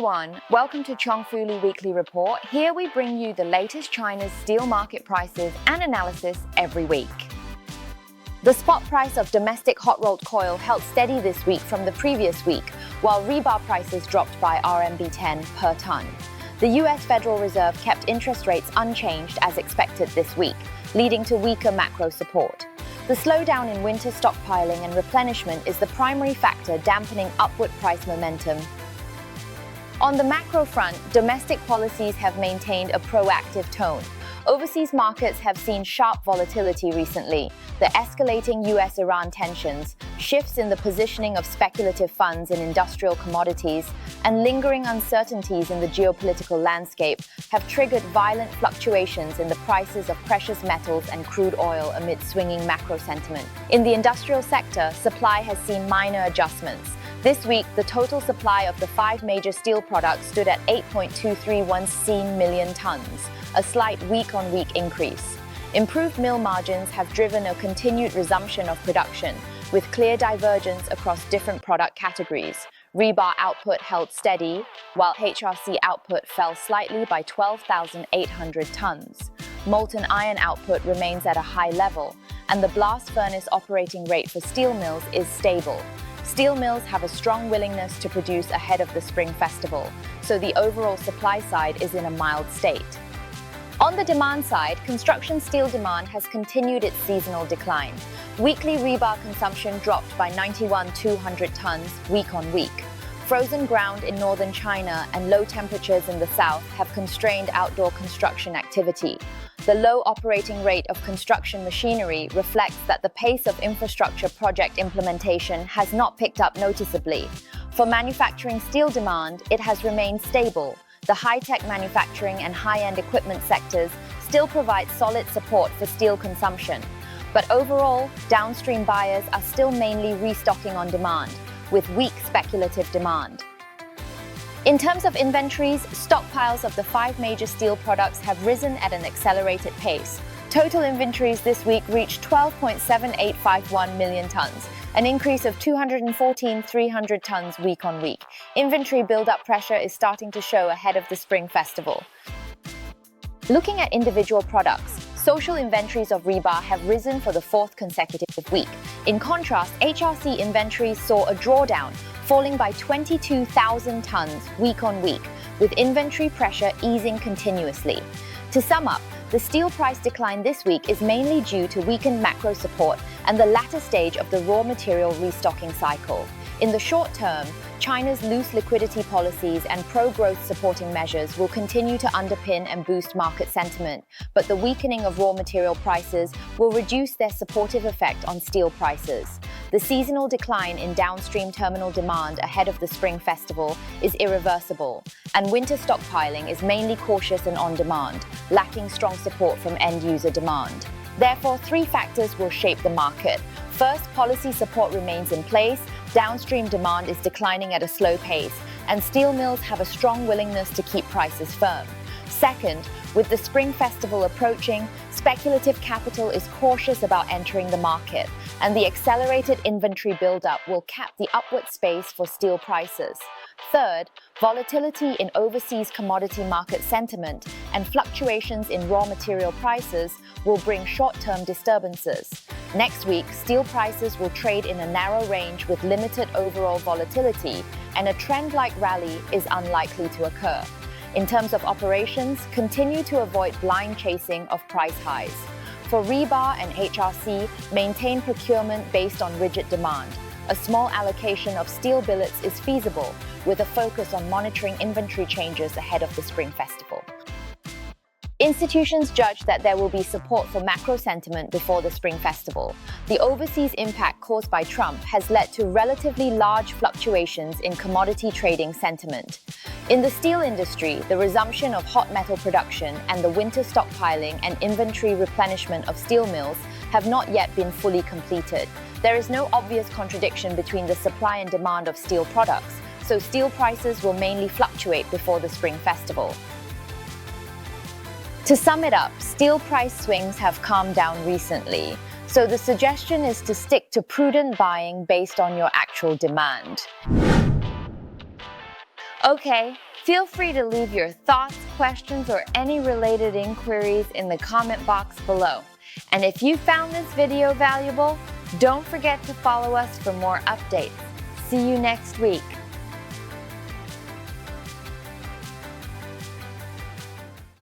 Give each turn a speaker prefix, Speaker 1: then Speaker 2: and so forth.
Speaker 1: everyone, welcome to Cheongfuli Weekly Report. Here we bring you the latest China's steel market prices and analysis every week. The spot price of domestic hot-rolled coil held steady this week from the previous week, while rebar prices dropped by RMB 10 per ton. The US Federal Reserve kept interest rates unchanged as expected this week, leading to weaker macro support. The slowdown in winter stockpiling and replenishment is the primary factor dampening upward price momentum. On the macro front, domestic policies have maintained a proactive tone. Overseas markets have seen sharp volatility recently. The escalating US-Iran tensions, shifts in the positioning of speculative funds in industrial commodities, and lingering uncertainties in the geopolitical landscape have triggered violent fluctuations in the prices of precious metals and crude oil amid swinging macro sentiment. In the industrial sector, supply has seen minor adjustments. This week, the total supply of the 5 major steel products stood at 8.231 million tons, a slight week-on-week increase. Improved mill margins have driven a continued resumption of production, with clear divergence across different product categories. Rebar output held steady, while HRC output fell slightly by 12,800 tons. Molten iron output remains at a high level, and the blast furnace operating rate for steel mills is stable. Steel mills have a strong willingness to produce ahead of the Spring Festival, so the overall supply side is in a mild state. On the demand side, construction steel demand has continued its seasonal decline. Weekly rebar consumption dropped by 91,200 tons week on week. Frozen ground in northern China and low temperatures in the south have constrained outdoor construction activity. The low operating rate of construction machinery reflects that the pace of infrastructure project implementation has not picked up noticeably. For manufacturing steel demand, it has remained stable. The high-tech manufacturing and high-end equipment sectors still provide solid support for steel consumption. But overall, downstream buyers are still mainly restocking on demand, with weak speculative demand. In terms of inventories, stockpiles of the 5 major steel products have risen at an accelerated pace. Total inventories this week reached 12.7851 million tons, an increase of 214,300 tons week on week. Inventory build-up pressure is starting to show ahead of the Spring Festival. Looking at individual products, social inventories of rebar have risen for the 4th consecutive week. In contrast, HRC inventories saw a drawdown, falling by 22,000 tons week on week, with inventory pressure easing continuously. To sum up, the steel price decline this week is mainly due to weakened macro support and the latter stage of the raw material restocking cycle. In the short term, China's loose liquidity policies and pro-growth supporting measures will continue to underpin and boost market sentiment, but the weakening of raw material prices will reduce their supportive effect on steel prices. The seasonal decline in downstream terminal demand ahead of the Spring Festival is irreversible, and winter stockpiling is mainly cautious and on-demand, lacking strong support from end-user demand. Therefore, 3 factors will shape the market. First, policy support remains in place, downstream demand is declining at a slow pace, and steel mills have a strong willingness to keep prices firm. Second, with the Spring Festival approaching, speculative capital is cautious about entering the market, and the accelerated inventory buildup will cap the upward space for steel prices. Third, volatility in overseas commodity market sentiment and fluctuations in raw material prices will bring short-term disturbances. Next week, steel prices will trade in a narrow range with limited overall volatility, and a trend-like rally is unlikely to occur. In terms of operations, continue to avoid blind chasing of price highs. For rebar and HRC, maintain procurement based on rigid demand. A small allocation of steel billets is feasible, with a focus on monitoring inventory changes ahead of the Spring Festival. Institutions judge that there will be support for macro sentiment before the Spring Festival. The overseas impact caused by Trump has led to relatively large fluctuations in commodity trading sentiment. In the steel industry, the resumption of hot metal production and the winter stockpiling and inventory replenishment of steel mills have not yet been fully completed. There is no obvious contradiction between the supply and demand of steel products, so steel prices will mainly fluctuate before the Spring Festival. To sum it up, steel price swings have calmed down recently, so the suggestion is to stick to prudent buying based on your actual demand. Okay, feel free to leave your thoughts, questions, or any related inquiries in the comment box below. And if you found this video valuable, don't forget to follow us for more updates. See you next week.